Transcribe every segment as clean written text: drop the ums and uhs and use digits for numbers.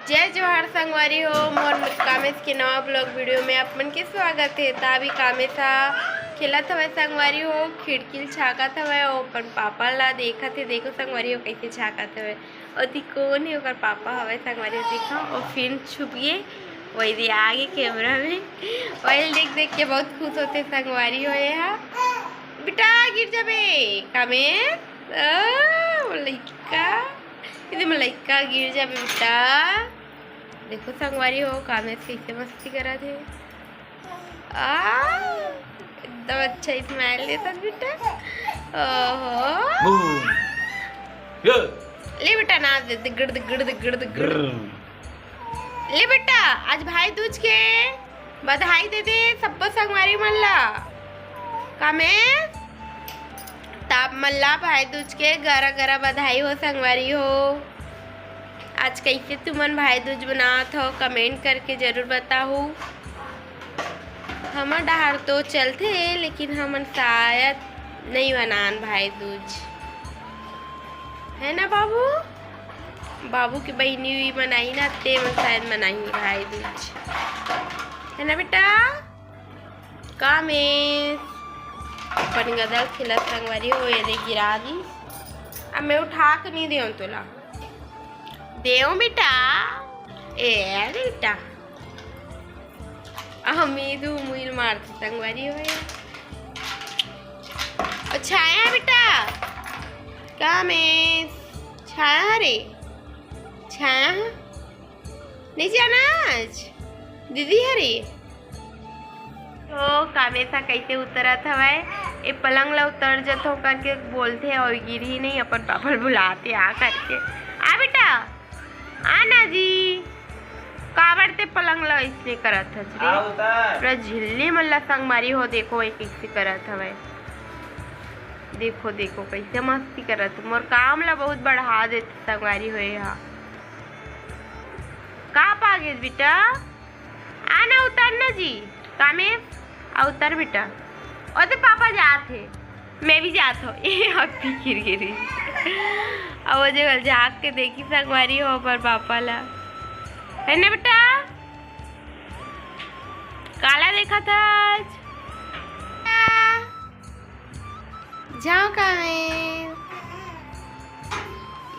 जय जोहार संगवारी हो मोर कामेश के नवा ब्लॉग वीडियो में आप मन के स्वागत है। अभी कामेशा खेलत हवे संगवारी हो, खिड़की झाँकत हवे और अपन पापा ला देखत है। देखो संगवारी हो कैसे झाँकत हवे और दी कौन है ओकर पापा हवे संगवारी हो देखो। और फिर छुप गए वही दे आगे कैमरा में, वही देख देख के बहुत खुश होते संगवारी हो। यहाँ बेटा गिर जाबे कामेश लइका, लइका गिर जाबे बेटा। देखो संगवारी हो कामेश कैसे मस्ती करा थे। एकदम अच्छा स्माइल देता बेटा। ओहो ले बेटा नाच दे दिगड़ दिगड़ दिगड़ दिगड़। ले बेटा आज भाई दूज के बधाई दे दे सबको संगवारी मन ला। कामेश ताप मल्ला भाई दूज के गरा गरा बधाई हो संगवारी हो। आज कैसे तुमन भाई दूज बनात हो कमेंट करके जरूर बताओ। हमर डहार तो चलते लेकिन हमन शायद नहीं बनान भाई दूज, है ना बाबू? बाबू की बहनी हुई मनाई ना ते मन शायद मनाई भाई दूज, है ना बेटा? कामेश अपन गदल खिलत संगवारी हो ये देख गिरा दी। अब मैं उठा के नहीं दे तोला देव बेटा। ए बेटा हमें दू मुइल मारती संगवारी हो। और छाया बेटा कामेश छाया रे छाया नहीं जाना आज दीदी हरे। तो कामेशा कैसे उतरत हवे ए पलंग ला उतर जत हो करके बोलते और गिरी नहीं अपन पापा बुलाते आ करके। आ बेटा आना जी कावड़ते पलंग ला इसने करत हस रे पूरा झिल्ली मल्ला संगवारी हो। देखो एक कैसे करत हवे, देखो देखो कैसे मस्ती करत। मोर काम ला बहुत बढ़ा देते संगवारी हो। यहाँ का पागे बेटा आना उतरना जी कामेश आ उतर बेटा। और तो पापा जात है मैं भी जात हो ये हफ्ती गिर गिरी। अब वो जगह झाँक के देखी संगवारी हो पर पापा ला, है ना बेटा? काला देखा था आज जाओ कामेश।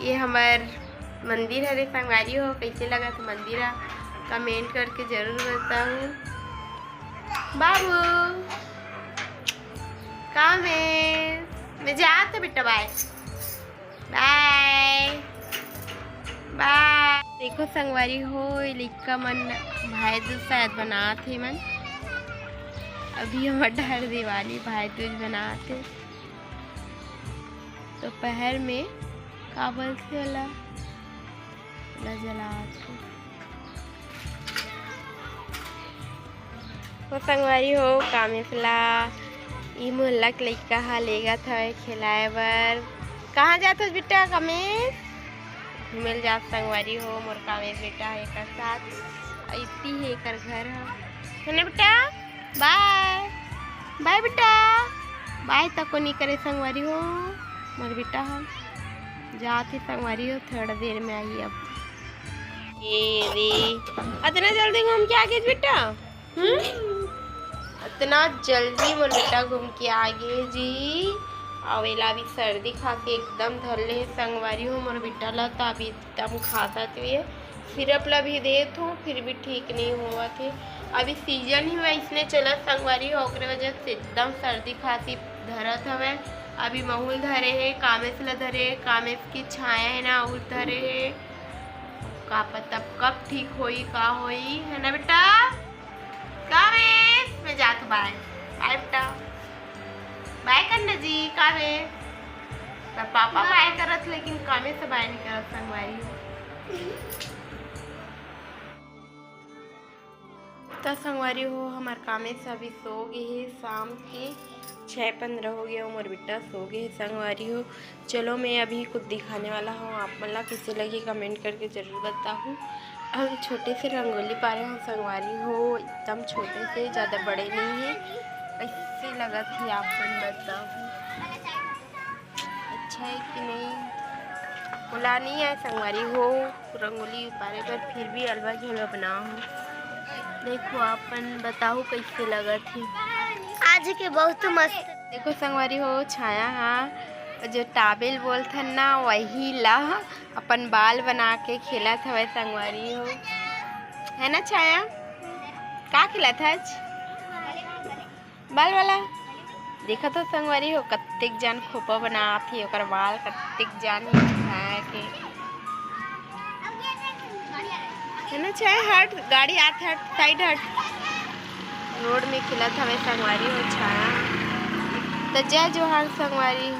ये हमार मंदिर है रे संगवारी हो। कैसे लगा तो मंदिर कमेंट करके जरूर बताओ। बाबू कामेश मैं जाता बेटा बाय बाय बाय। देखो संगवारी हो लिखा मन भाई दूज शायद बनाते मन। अभी हमारे डर दिवाली भाई दूज बनाते दोपहर में काबल से वाला जलाते। वो संगवारी हो कामेश ला ई मोहल्ला के लइका हा लेगा था खिलाए बर। कहाँ जात हो बेटा कामेश? घूमेल जात संगवारी हो मोर कामेश बेटा है एक साथ इतनी है कर घर है ना बेटा। बाय बाय बेटा बाय तक को नहीं करे संगवारी हो मोर बेटा। हम जाते संगवारी हो थोड़ा देर में आई। अब ये रे इतना जल्दी घूम के आ गए बेटा? इतना जल्दी मोर बेटा घूम के आ गए जी। अवेला भी सर्दी खांसी एकदम धर ले संगवारी हो मोर बेटा ला। तो अभी एकदम खाता हुए सिरप ला भी दे तो फिर भी ठीक नहीं हुआ थे। अभी सीजन ही वैसने चला संगवारी हो ओकरे वजह से एकदम सर्दी खांसी धरत हवे। अभी महुल धरे है कामेश ला धरे कामेश की छाया है ना उल धरे है। का पता कब ठीक होई का होई, है ना बेटा? कामेश मैं जात बाय बाय बेटा बाय करना जी कामेश। पापा बाय करत लेकिन कामेश से बाय नहीं करत संगवारी हो। तो संगवारी हो हमार कामेश अभी सो गए है। शाम के 6:15 हो गया मोर बेटा सो गए संगवारी हो। चलो मैं अभी कुछ दिखाने वाला हूँ आप मतलब कैसे लगी कमेंट करके ज़रूर बताऊँ। हम छोटे से रंगोली पा रहे हैं संगवारी हो, एकदम छोटे से, ज़्यादा बड़े नहीं है। कैसे लगा थी आप बताओ अच्छा है कि नहीं। बोला नहीं है संगवारी हो रंगोली उतारे पर फिर भी अलवा झोला बनाओ। देखो अपन बताओ कैसे लगा थी आज के बहुत मस्त। देखो संगवारी हो छाया हाँ जो टाबेल बोलथन ना वही ला अपन बाल बना के खेला था वह संगवारी हो है ना छाया का खेला था आज बाल वाला देखा तो संगवारी हो कत्तेक जान खोपा बनात ही ओकर बाल कत्तेक जान उठाए के है ना छाया हट गाड़ी आत हट साइड हट रोड में खिला था वह संगवारी हो छाया तो जय जोहार संगवारी हो।